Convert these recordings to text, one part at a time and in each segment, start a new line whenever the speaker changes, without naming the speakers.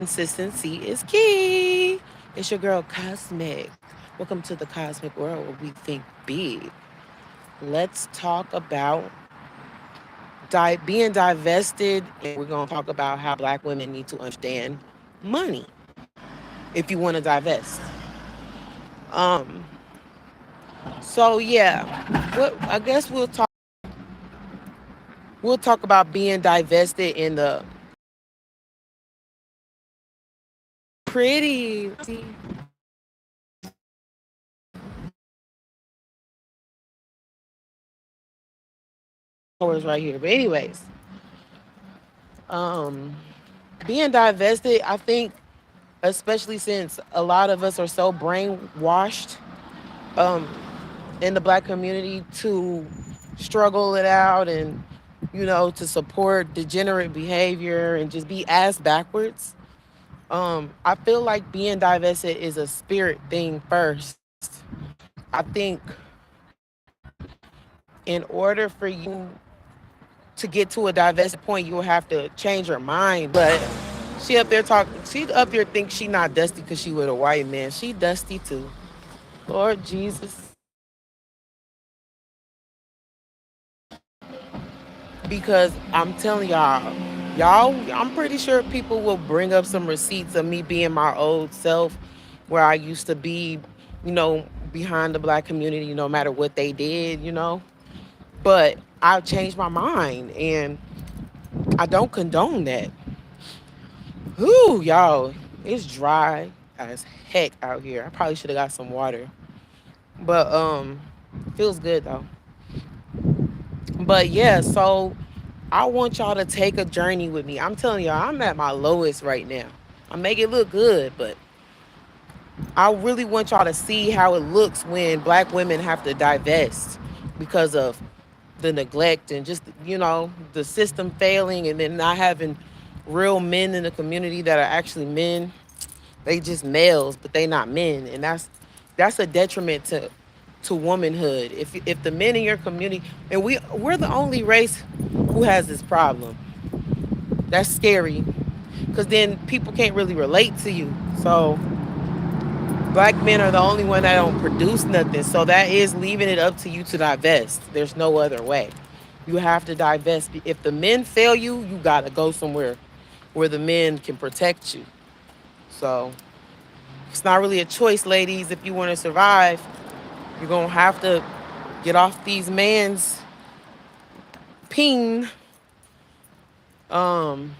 Consistency is key. It's your girl Cosmic. Welcome to the Cosmic World where we think big. Let's talk about being divested, and we're going to talk about how Black women need to understand money if you want to divest. Um, so yeah, what I guess we'll talk about being divested in the pretty hours right here. But anyways, um, being divested, I think, especially since a lot of us are so brainwashed um, in the Black community to struggle it out and to support degenerate behavior and just be ass backwards. I feel like being divested is a spirit thing first. I think in order for you to get to a divested point, you will have to change your mind. But she up there thinks she not dusty because she with a white man. She dusty too. Lord Jesus. Because I'm telling y'all, I'm pretty sure people will bring up some receipts of me being my old self where I used to be, behind the Black community no matter what they did. But I've changed my mind and I don't condone that. Whoo, y'all, it's dry as heck out here. I probably should have got some water. But feels good though. But yeah, so I want y'all to take a journey with me. I'm telling y'all, I'm at my lowest right now. I make it look good, but I really want y'all to see how it looks when Black women have to divest because of the neglect and just, the system failing and then not having real men in the community that are actually men. They just males, but they not men. And that's a detriment to womanhood. If the men in your community, and we're the only race who has this problem. That's scary because then people can't really relate to you. So Black men are the only one that don't produce nothing. So that is leaving it up to you to divest. There's no other way. You have to divest. If the men fail you, you gotta go somewhere where the men can protect you. So it's not really a choice, ladies. If you want to survive, you're gonna have to get off these man's ping. Um,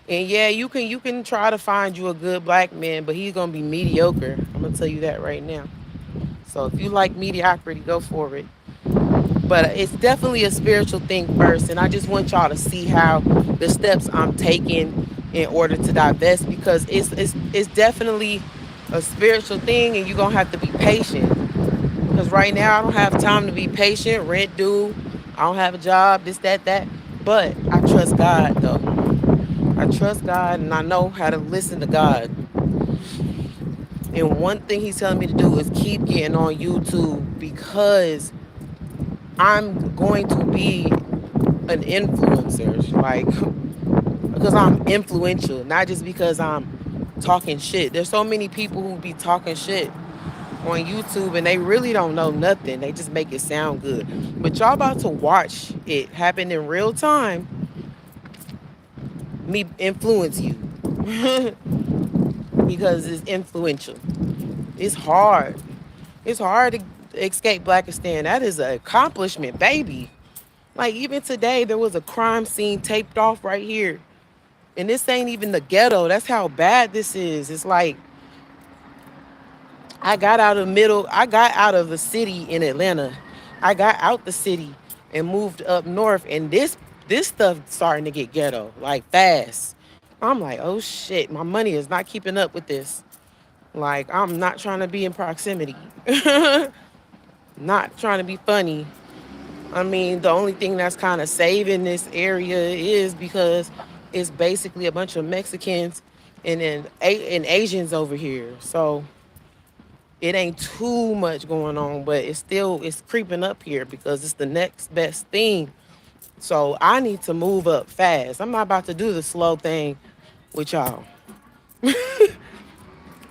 and yeah, you can try to find you a good Black man, but he's gonna be mediocre. I'm gonna tell you that right now. So if you like mediocrity, go for it. But it's definitely a spiritual thing first, and I just want y'all to see how the steps I'm taking in order to divest because it's definitely a spiritual thing, and you're gonna have to be patient. Because right now I don't have time to be patient, rent due. I don't have a job, this, that. But I trust God though. I trust God and I know how to listen to God. And one thing He's telling me to do is keep getting on YouTube because I'm going to be an influencer. Like, because I'm influential, not just because I'm talking shit. There's so many people who be talking shit on YouTube and they really don't know nothing. They just make it sound good. But y'all about to watch it happen in real time. Me influence you because it's influential. It's hard. It's hard to escape Blackistan. That is an accomplishment, baby. Like even today, there was a crime scene taped off right here, and this ain't even the ghetto. That's how bad this is. It's like I got out of the city in Atlanta. I got out the city and moved up north and this stuff starting to get ghetto, like fast. I'm like, oh shit, my money is not keeping up with this. Like, I'm not trying to be in proximity. Not trying to be funny. I mean, the only thing that's kind of saving this area is because it's basically a bunch of Mexicans and Asians over here. So it ain't too much going on, but it's creeping up here because it's the next best thing. So I need to move up fast. I'm not about to do the slow thing with y'all.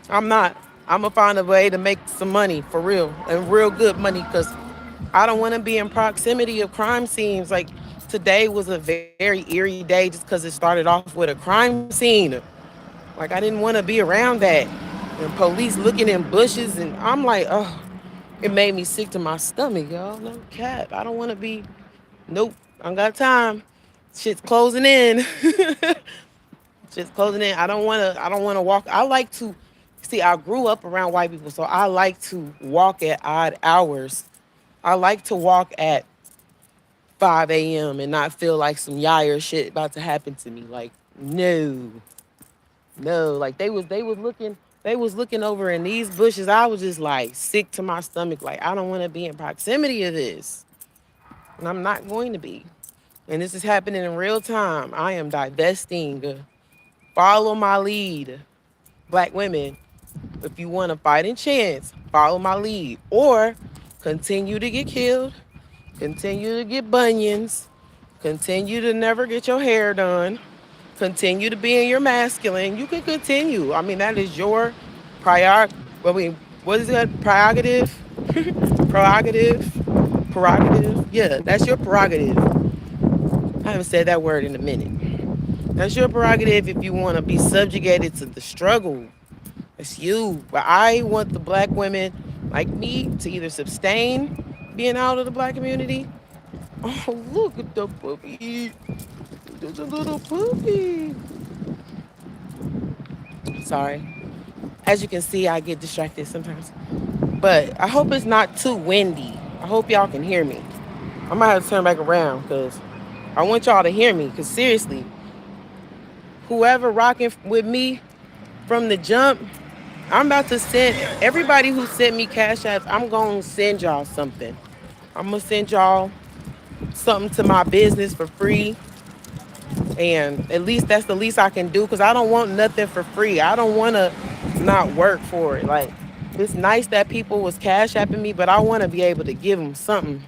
I'm not. I'm gonna find a way to make some money for real and real good money because I don't want to be in proximity of crime scenes. Like today was a very eerie day just because it started off with a crime scene. Like I didn't want to be around that. And police looking in bushes and I'm like, oh, it made me sick to my stomach, y'all. No cap. I don't want to be. Nope. I don't got time. Shit's closing in. Shit's closing in. I don't wanna walk. I like to see I grew up around white people, so I like to walk at odd hours. I like to walk at 5 a.m. and not feel like some yire shit about to happen to me. Like, no. No. Like they was looking over in these bushes. I was just like sick to my stomach. Like, I don't want to be in proximity of this. And I'm not going to be. And this is happening in real time. I am divesting. Follow my lead. Black women, if you want a fighting chance, follow my lead. Or continue to get killed, continue to get bunions, continue to never get your hair done, continue to be in your masculine. You can continue. I mean, that is your prior. I mean, what is that? Prerogative? Prerogative? Prerogative? Yeah, that's your prerogative. I haven't said that word in a minute. That's your prerogative if you want to be subjugated to the struggle. It's you. But I want the black women like me to either sustain being out of the black community. Oh, look at the puppy. There's a little puppy. Sorry. As you can see, I get distracted sometimes. But I hope it's not too windy. I hope y'all can hear me. I might have to turn back around because I want y'all to hear me. Because seriously, whoever rocking with me from the jump, I'm about to send everybody who sent me cash apps. I'm gonna send y'all something. I'm gonna send y'all something to my business for free, and at least that's the least I can do because I don't want nothing for free. I don't want to not work for it. Like it's nice that people was cash apping me, but I want to be able to give them something,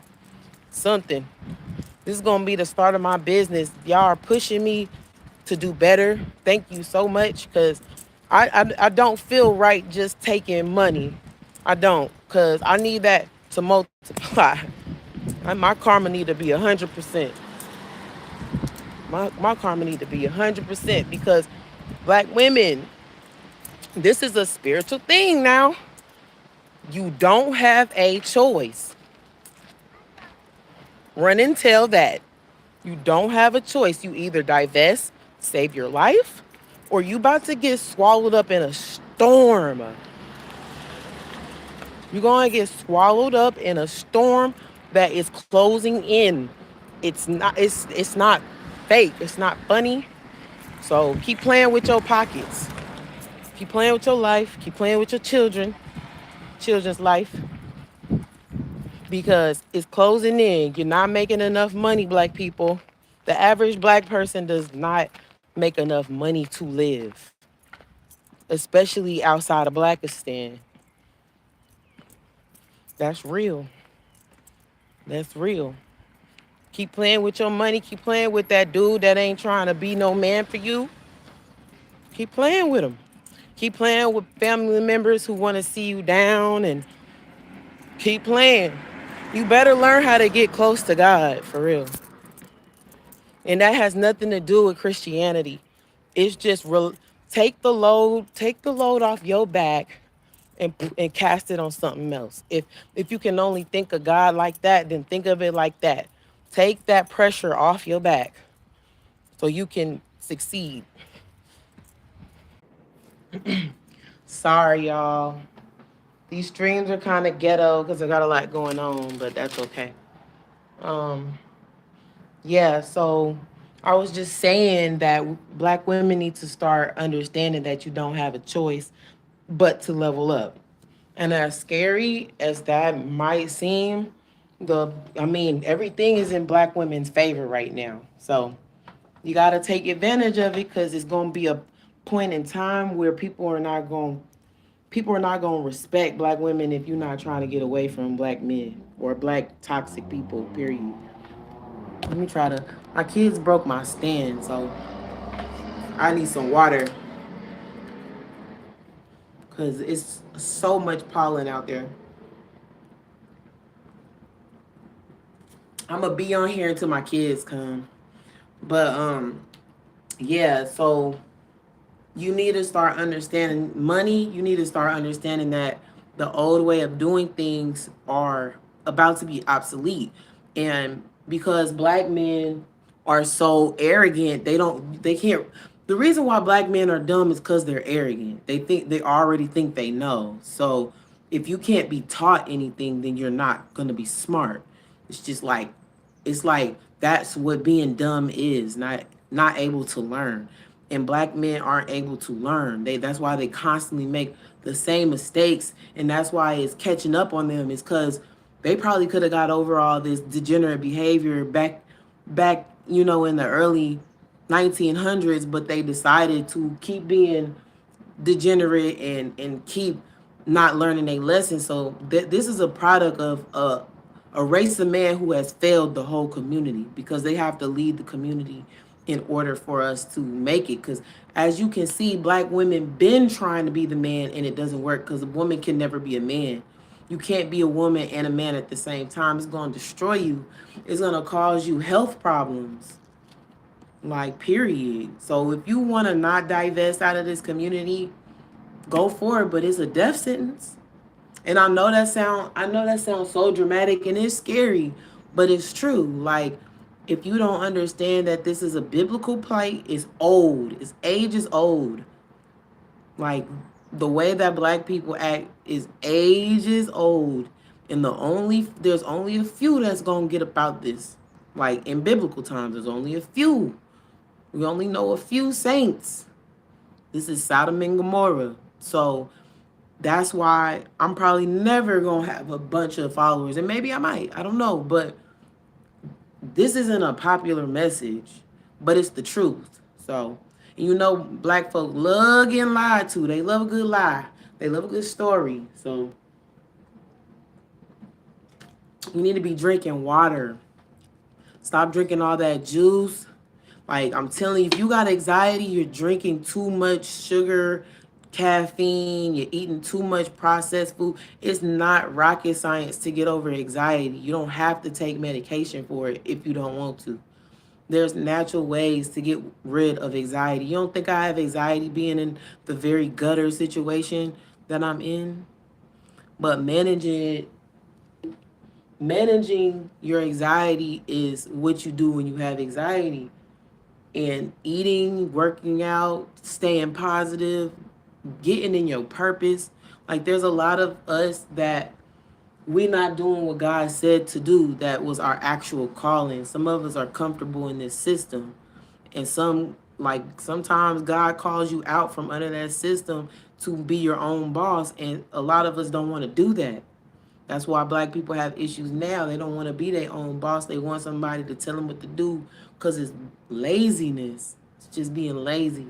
something. This is gonna be the start of my business. Y'all are pushing me to do better. Thank you so much because I don't feel right just taking money. I don't because I need that to multiply. My karma need to be 100%. My karma need to be 100% because black women, this is a spiritual thing now. You don't have a choice. Run and tell that. You don't have a choice. You either divest, save your life, or you about to get swallowed up in a storm. You're gonna get swallowed up in a storm that is closing in. It's not fake. It's not funny. So keep playing with your pockets. Keep playing with your life. Keep playing with your children's life. Because it's closing in. You're not making enough money, black people. The average black person does not make enough money to live, especially outside of Blackistan. That's real. That's real. Keep playing with your money. Keep playing with that dude that ain't trying to be no man for you. Keep playing with him. Keep playing with family members who want to see you down and keep playing. You better learn how to get close to God for real. And that has nothing to do with Christianity. It's just take the load off your back and cast it on something else. If you can only think of God like that, then think of it like that. Take that pressure off your back so you can succeed. Sorry, y'all. These streams are kind of ghetto because I got a lot going on, but that's okay. Um, yeah, so I was just saying that black women need to start understanding that you don't have a choice but to level up. And as scary as that might seem, I mean, everything is in black women's favor right now. So you got to take advantage of it because it's going to be a point in time where people are not going to respect black women if you're not trying to get away from black men or black toxic people, period. Let me try to. My kids broke my stand, so I need some water because it's so much pollen out there. I'm gonna be on here until my kids come. But yeah, so you need to start understanding money. You need to start understanding that the old way of doing things are about to be obsolete. And because black men are so arrogant, they can't. The reason why black men are dumb is because they're arrogant. They already think they know. So if you can't be taught anything, then you're not going to be smart. It's just like, it's like that's what being dumb is, not able to learn. And black men aren't able to learn. That's why they constantly make the same mistakes, and that's why it's catching up on them. Is because they probably could have got over all this degenerate behavior back in the early 1900s, but they decided to keep being degenerate and keep not learning a lesson. So this is a product of a race of man who has failed the whole community, because they have to lead the community in order for us to make it. Because as you can see, black women been trying to be the man, and it doesn't work, because a woman can never be a man. You can't be a woman and a man at the same time. It's going to destroy you. It's going to cause you health problems, like, period. So if you want to not divest out of this community, go for it, but it's a death sentence. And I know that sounds so dramatic and it's scary, but it's true. Like, if you don't understand that this is a biblical plight, it's old. Its age is old. Like, the way that black people act is ages old. And there's only a few that's gonna get about this. Like, in biblical times, there's only a few. We only know a few saints. This is Sodom and Gomorrah. So that's why I'm probably never gonna have a bunch of followers. And maybe I might. I don't know. But this isn't a popular message. But it's the truth. So, black folk love getting lied to. They love a good lie. They love a good story. So you need to be drinking water. Stop drinking all that juice. Like, I'm telling you, if you got anxiety, you're drinking too much sugar, caffeine, you're eating too much processed food. It's not rocket science to get over anxiety. You don't have to take medication for it if you don't want to. There's natural ways to get rid of anxiety. You don't think I have anxiety being in the very gutter situation that I'm in? But managing your anxiety is what you do when you have anxiety. And eating, working out, staying positive, getting in your purpose. Like, there's a lot of us that we not doing what God said to do, that was our actual calling. Some of us are comfortable in this system. And sometimes God calls you out from under that system to be your own boss. And a lot of us don't want to do that. That's why black people have issues now. They don't want to be their own boss. They want somebody to tell them what to do, because it's laziness. It's just being lazy.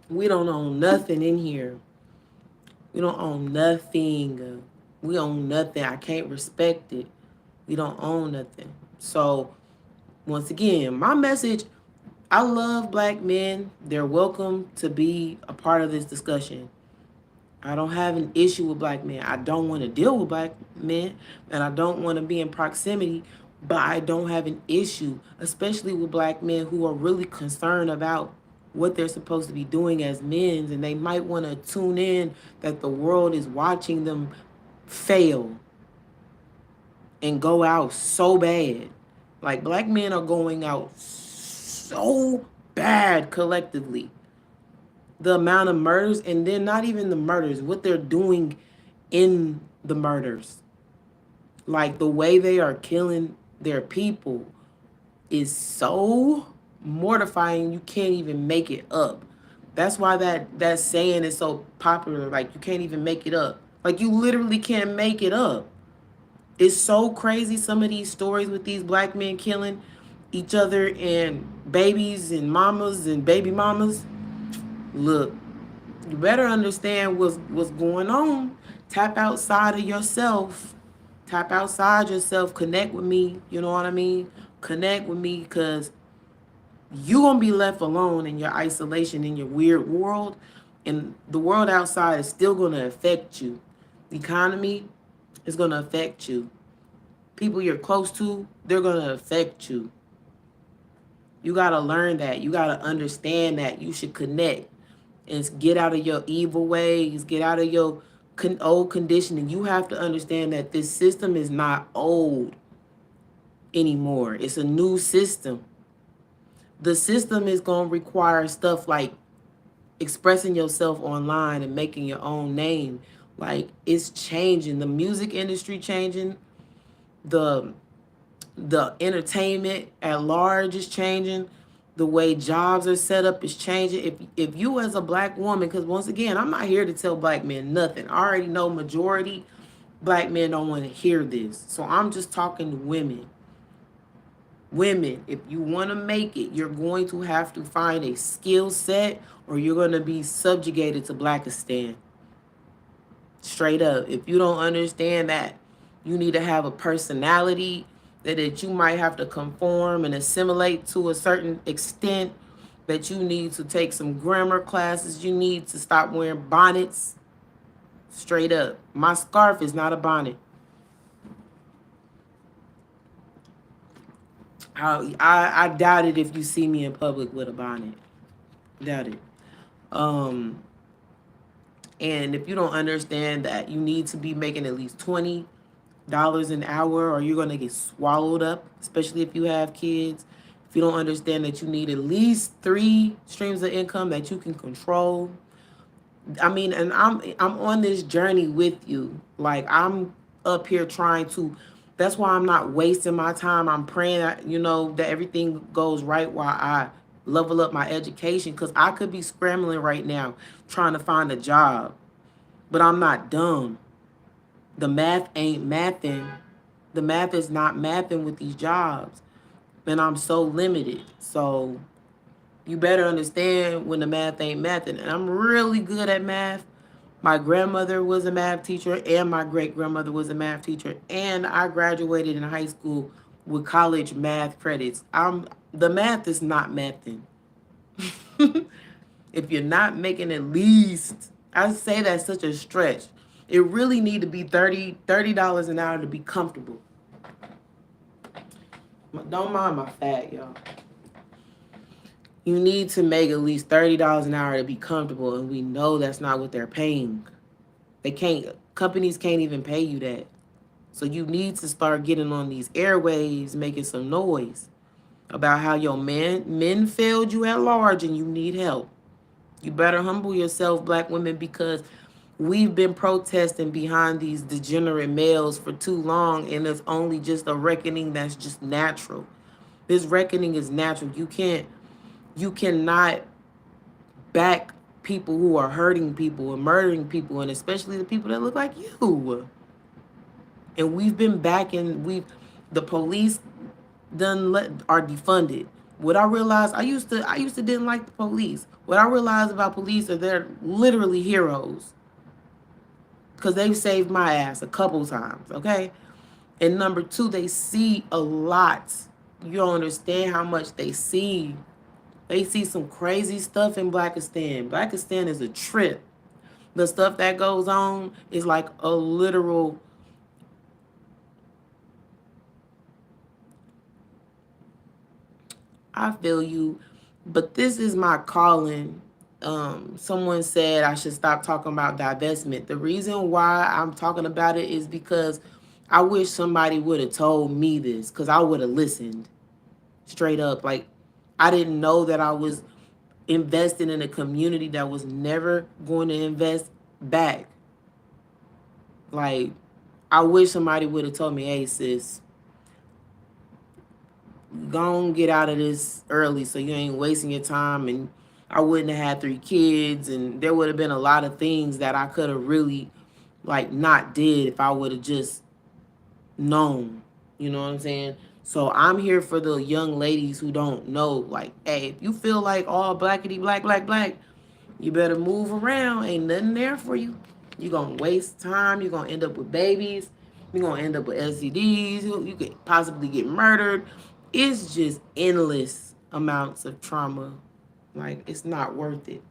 We don't own nothing in here. We don't own nothing. We own nothing. I can't respect it. We don't own nothing. So, once again, my message, I love black men. They're welcome to be a part of this discussion. I don't have an issue with black men. I don't want to deal with black men, and I don't want to be in proximity, but I don't have an issue, especially with black men who are really concerned about what they're supposed to be doing as men, and they might want to tune in that the world is watching them fail and go out so bad. Like, black men are going out so bad collectively. The amount of murders, and then not even the murders, what they're doing in the murders. Like, the way they are killing their people is so mortifying, you can't even make it up. That's why that saying is so popular. Like, you can't even make it up. Like, you literally can't make it up. It's so crazy, some of these stories with these black men killing each other and babies and mamas and baby mamas. Look, you better understand what's going on. Tap outside of yourself. Tap outside yourself. Connect with me. You know what I mean? Connect with me, because you're gonna be left alone in your isolation in your weird world, and the world outside is still gonna affect you. The economy is gonna affect you. People you're close to, they're gonna affect you. You gotta learn that. You gotta understand that you should connect and get out of your evil ways, get out of your old conditioning. You have to understand that this system is not old anymore. It's a new system. The system is going to require stuff like expressing yourself online and making your own name. Like, it's changing. The music industry changing. The the entertainment at large is changing. The way jobs are set up is changing. If you as a black woman, because once again, I'm not here to tell black men nothing. I already know majority black men don't want to hear this. So I'm just talking to women. Women, if you want to make it, you're going to have to find a skill set or you're going to be subjugated to Blackistan. Straight up. If you don't understand that you need to have a personality, that you might have to conform and assimilate to a certain extent, that you need to take some grammar classes, you need to stop wearing bonnets. Straight up. My scarf is not a bonnet. I doubt it if you see me in public with a bonnet. Doubt it. Um, and if you don't understand that you need to be making at least $20 an hour or you're gonna get swallowed up, especially if you have kids. If you don't understand that you need at least 3 streams of income that you can control. I mean, and I'm on this journey with you. Like, I'm up here trying to. That's why I'm not wasting my time. I'm praying that, that everything goes right while I level up my education, because I could be scrambling right now trying to find a job, but I'm not dumb. The math ain't mathing. The math is not mathing with these jobs, and I'm so limited. So you better understand when the math ain't mathing. And I'm really good at math. My grandmother was a math teacher, and my great grandmother was a math teacher, and I graduated in high school with college math credits. The math is not mathing. If you're not making at least, I say that's such a stretch. It really need to be $30 an hour to be comfortable. Don't mind my fat, y'all. You need to make at least $30 an hour to be comfortable, and we know that's not what they're paying. Companies can't even pay you that. So you need to start getting on these airwaves, making some noise about how your men failed you at large and you need help. You better humble yourself, black women, because we've been protesting behind these degenerate males for too long, and it's only just a reckoning that's just natural. This reckoning is natural. You cannot back people who are hurting people and murdering people, and especially the people that look like you. And we've been backing. The police are defunded. What I realized, I used to didn't like the police. What I realized about police are they're literally heroes, because they've saved my ass a couple times. Okay, and number two, they see a lot. You don't understand how much they see. They see some crazy stuff in Blackistan. Blackistan is a trip. The stuff that goes on is like a literal. I feel you, but this is my calling. Someone said I should stop talking about divestment. The reason why I'm talking about it is because I wish somebody would have told me this, because I would have listened straight up. Like, I didn't know that I was investing in a community that was never going to invest back. Like, I wish somebody would have told me, hey, sis, go and get out of this early so you ain't wasting your time. And I wouldn't have had 3 kids, and there would have been a lot of things that I could have really, like, not did if I would have just known. You know what I'm saying? So I'm here for the young ladies who don't know. Like, hey, if you feel like all blackity black, black, black, you better move around. Ain't nothing there for you. You're going to waste time. You're going to end up with babies. You're going to end up with STDs. You could possibly get murdered. It's just endless. amounts of trauma. Like, it's not worth it.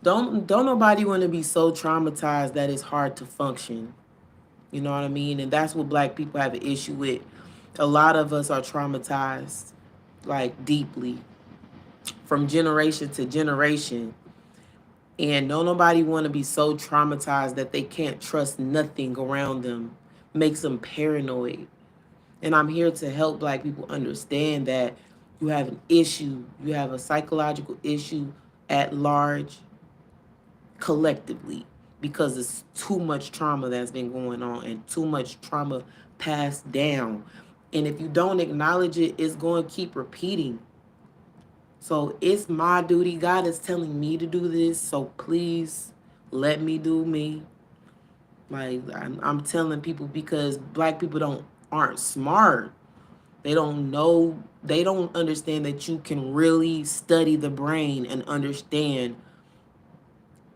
Don't nobody want to be so traumatized that it's hard to function. You know what I mean? And that's what black people have an issue with. A lot of us are traumatized, like, deeply, from generation to generation. And don't nobody want to be so traumatized that they can't trust nothing around them. Makes them paranoid. And I'm here to help black people understand that you have an issue. You have a psychological issue at large, collectively, because it's too much trauma that's been going on and too much trauma passed down. And if you don't acknowledge it, it's going to keep repeating. So it's my duty. God is telling me to do this. So please let me do me. Like, I'm telling people, because black people aren't smart. They don't know. They don't understand that you can really study the brain and understand,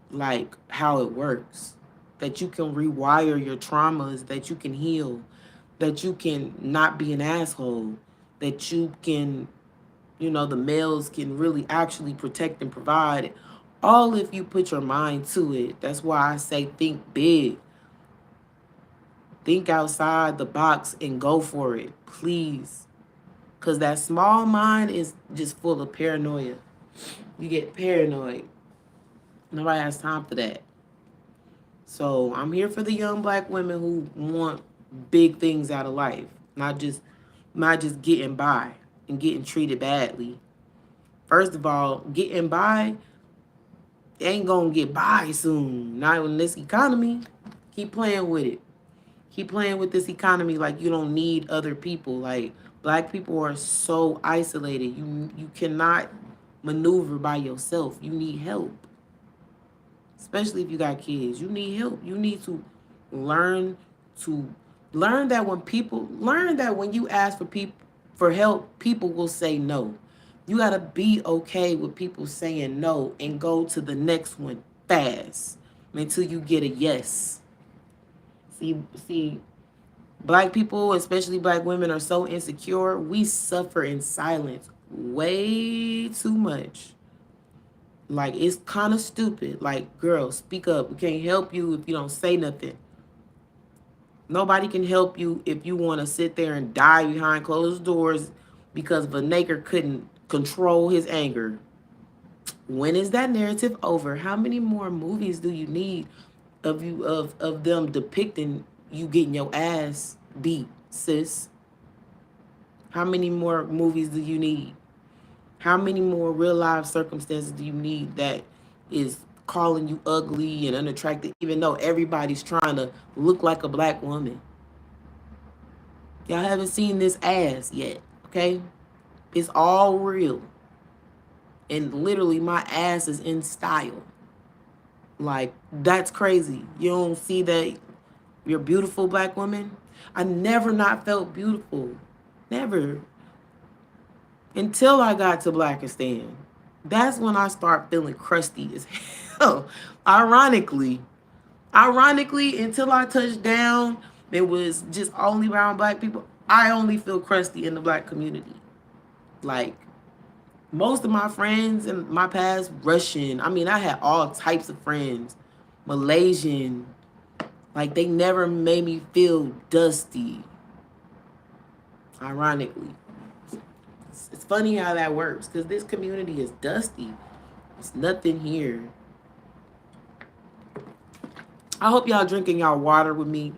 like, how it works. That you can rewire your traumas. That you can heal. That you can not be an asshole. That you can, the males can really actually protect and provide, all if you put your mind to it. That's why I say think big. Think outside the box and go for it, please. Because that small mind is just full of paranoia. You get paranoid. Nobody has time for that. So I'm here for the young black women who want big things out of life, not just getting by and getting treated badly. First of all, getting by ain't gonna get by soon. Not in this economy. Keep playing with it. Keep playing with this economy like you don't need other people. Like, black people are so isolated. You cannot maneuver by yourself. You need help. Especially if you got kids. You need help. You need learn to learn that when you ask for help, people will say no. You gotta be okay with people saying no and go to the next one fast until you get a yes. See, black people, especially black women, are so insecure. We suffer in silence way too much. Like, it's kind of stupid. Like, girl, speak up. We can't help you if you don't say nothing. Nobody can help you if you want to sit there and die behind closed doors because Vanaker couldn't control his anger. When is that narrative over? How many more movies do you need of them depicting you getting your ass beat, sis? How many more movies do you need? How many more real life circumstances do you need that is calling you ugly and unattractive, even though everybody's trying to look like a black woman? Y'all haven't seen this ass yet, okay? It's all real. And literally, my ass is in style. Like, that's crazy. You don't see that you're a beautiful black woman? I never not felt beautiful. Never. Until I got to Blackistan. That's when I start feeling crusty as hell. Ironically. Until I touched down, it was just only around black people. I only feel crusty in the black community. Like, most of my friends in my past, Russian. I mean, I had all types of friends. Malaysian. Like, they never made me feel dusty. Ironically. It's funny how that works, because this community is dusty. There's nothing here. I hope y'all drinking y'all water with me.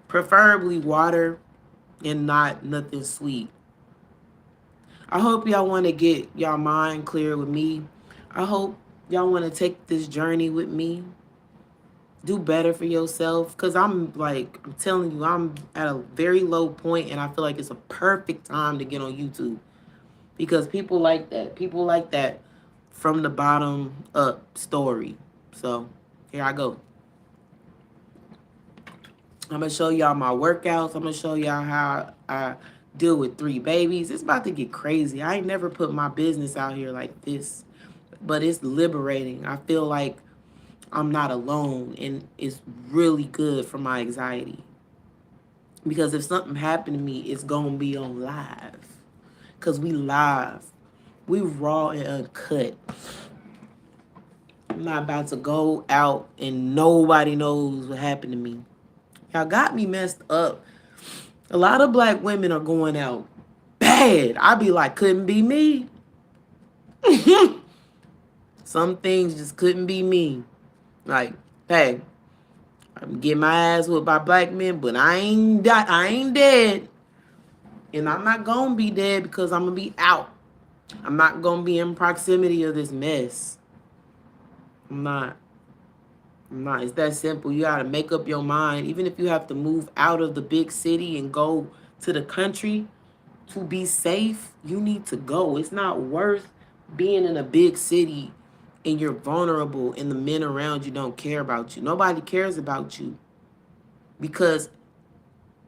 Preferably water and not nothing sweet. I hope y'all want to get y'all mind clear with me. I hope y'all want to take this journey with me. Do better for yourself. Because I'm telling you, I'm at a very low point and I feel like it's a perfect time to get on YouTube. Because people like that. People like that from the bottom up story. So here I go. I'm going to show y'all my workouts. I'm going to show y'all how I deal with 3 babies. It's about to get crazy. I ain't never put my business out here like this. But it's liberating. I feel like I'm not alone. And it's really good for my anxiety. Because if something happened to me, it's gonna be on live. Cause we live. We raw and uncut. I'm not about to go out and nobody knows what happened to me. Y'all got me messed up. A lot of black women are going out bad. I be like, couldn't be me. Some things just couldn't be me. Like, hey, I'm getting my ass whipped by black men, but I ain't dead. And I'm not gonna be dead because I'm gonna be out. I'm not gonna be in proximity of this mess. I'm not. I'm not. It's that simple. You gotta make up your mind. Even if you have to move out of the big city and go to the country to be safe, you need to go. It's not worth being in a big city and you're vulnerable and the men around you don't care about you. Nobody cares about you because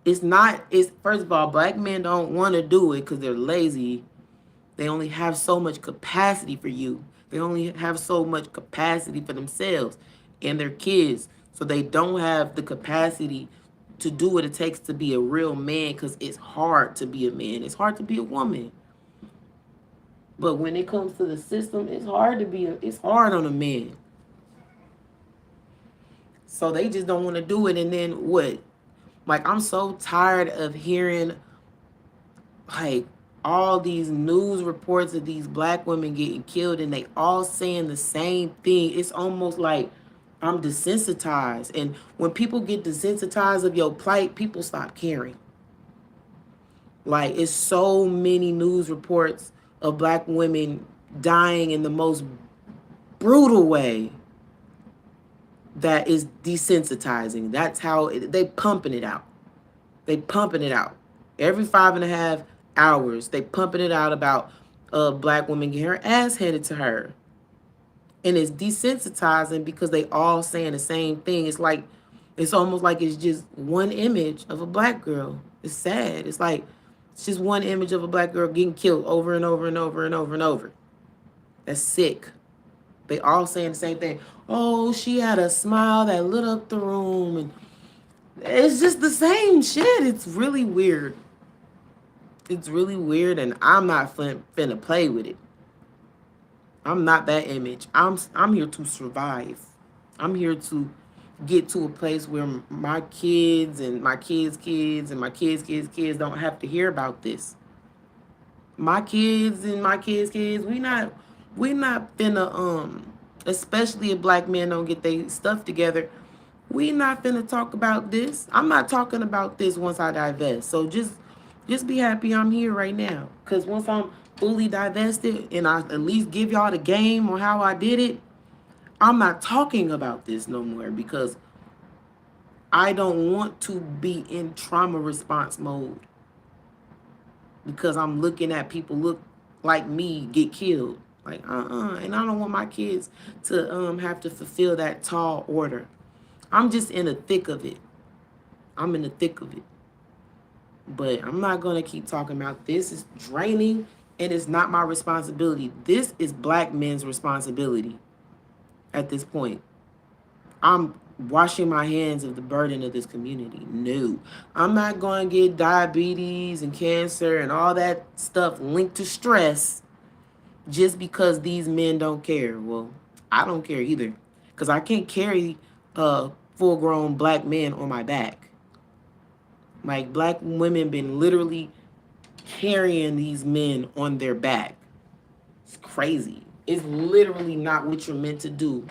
it's not, it's first of all, black men don't want to do it because they're lazy. They only have so much capacity for you. They only have so much capacity for themselves and their kids. So they don't have the capacity to do what it takes to be a real man because it's hard to be a man. It's hard to be a woman. But when it comes to the system, it's hard to be, it's hard on a man. So they just don't want to do it. And then what? Like, I'm so tired of hearing like all these news reports of these black women getting killed and they all saying the same thing. It's almost like I'm desensitized. And when people get desensitized of your plight, people stop caring. Like, it's so many news reports of black women dying in the most brutal way that is desensitizing. That's how they pumping it out. They pumping it out. Every 5.5 hours, they pumping it out about a black woman getting her ass handed to her. And it's desensitizing because they all saying the same thing. It's like, it's almost like it's just one image of a black girl. It's sad. It's like, it's just one image of a black girl getting killed over and over and over and over and over. That's sick. They all saying the same thing. Oh, she had a smile that lit up the room. And it's just the same shit. It's really weird. It's really weird, and I'm not finna play with it. I'm not that image. I'm here to survive. I'm here to get to a place where my kids and my kids' kids and my kids' kids don't have to hear about this. My kids and my kids' kids, we not finna especially if black men don't get their stuff together. We not finna talk about this. I'm not talking about this once I divest. So just be happy I'm here right now. Cause once I'm fully divested and I at least give y'all the game on how I did it, I'm not talking about this no more because I don't want to be in trauma response mode because I'm looking at people look like me get killed. Like, and I don't want my kids to have to fulfill that tall order. I'm just in the thick of it. I'm in the thick of it. But I'm not going to keep talking about this. It's draining and it's not my responsibility. This is black men's responsibility at this point. I'm washing my hands of the burden of this community. No, I'm not going to get diabetes and cancer and all that stuff linked to stress just because these men don't care. Well, I don't care either because I can't carry full-grown black men on my back. Like, black women been literally carrying these men on their back. It's crazy. It's literally not what you're meant to do.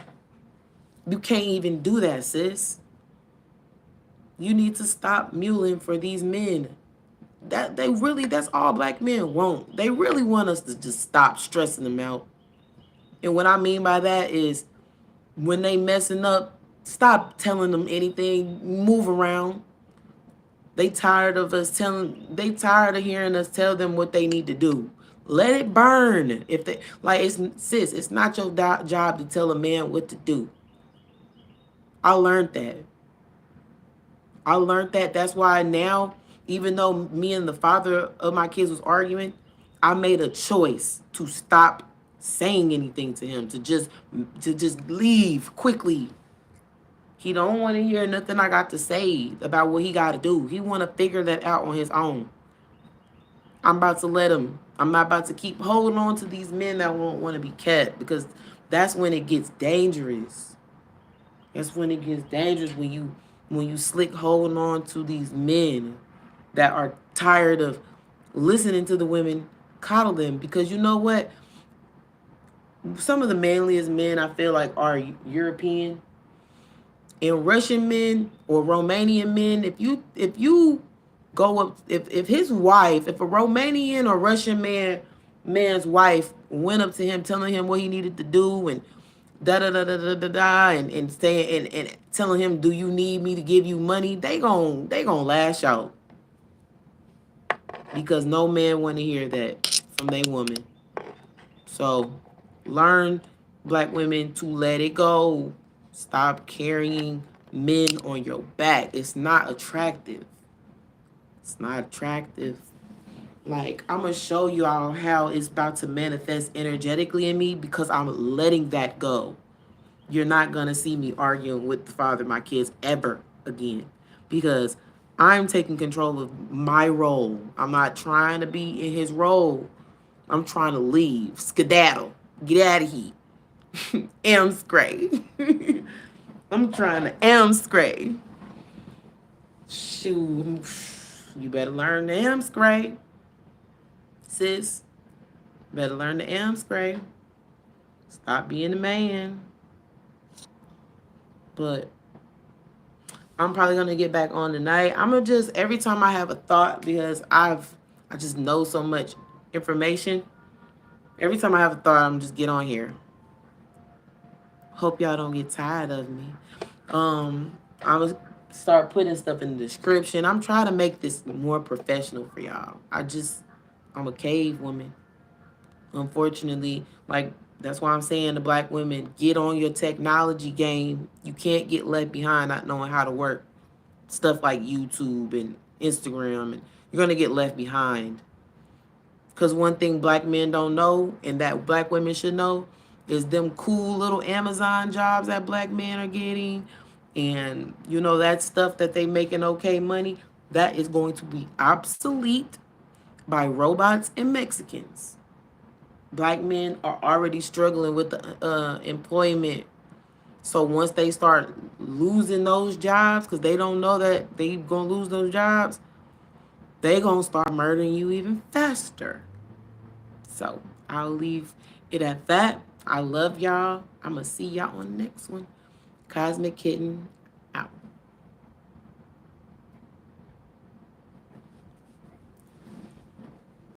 You can't even do that, sis. You need to stop muling for these men. That's all black men want. They really want us to just stop stressing them out. And what I mean by that is when they messing up, stop telling them anything, move around. They tired of hearing us tell them what they need to do. Let it burn. If they like, it's not your job to tell a man what to do. I learned that. That's why now, even though me and the father of my kids was arguing, I made a choice to stop saying anything to him, to just leave quickly. He don't want to hear nothing I got to say about what he got to do. He want to figure that out on his own. I'm about to let him. I'm not about to keep holding on to these men that won't want to be kept, because that's when it gets dangerous. That's when it gets dangerous, when you slick holding on to these men that are tired of listening to the women coddle them. Because you know what? Some of the manliest men I feel like are European and Russian men or Romanian men. If you go up, if his wife, if a Romanian or Russian man's wife went up to him telling him what he needed to do, and da da da da da da da, and saying and telling him, do you need me to give you money, they gon' lash out, because no man want to hear that from their woman. So learn, black women, to let it go. Stop carrying men on your back. It's not attractive. It's not attractive. Like, I'm going to show you all how it's about to manifest energetically in me, because I'm letting that go. You're not going to see me arguing with the father of my kids ever again, because I'm taking control of my role. I'm not trying to be in his role. I'm trying to leave, skedaddle, get out of here. Amscray. I'm trying to Amscray. Shoot, you better learn the Amscray, sis. Better learn the Amscray. Stop being a man. But I'm probably gonna get back on tonight. I'm gonna just, every time I have a thought, because I just know so much information. Every time I have a thought, I'm just get on here. Hope y'all don't get tired of me. I'm gonna start putting stuff in the description. I'm trying to make this more professional for y'all. I'm a cave woman. Unfortunately, like, that's why I'm saying to black women, get on your technology game. You can't get left behind not knowing how to work stuff like YouTube and Instagram, and you're gonna get left behind. Because one thing black men don't know, and that black women should know, is them cool little Amazon jobs that black men are getting, and that stuff that they making okay money, that is going to be obsolete by robots and Mexicans. Black men are already struggling with the employment. So once they start losing those jobs, because they don't know that they gonna lose those jobs, they gonna start murdering you even faster. So I'll leave it at that. I love y'all. I'm gonna see y'all on the next one. Cosmic Kitten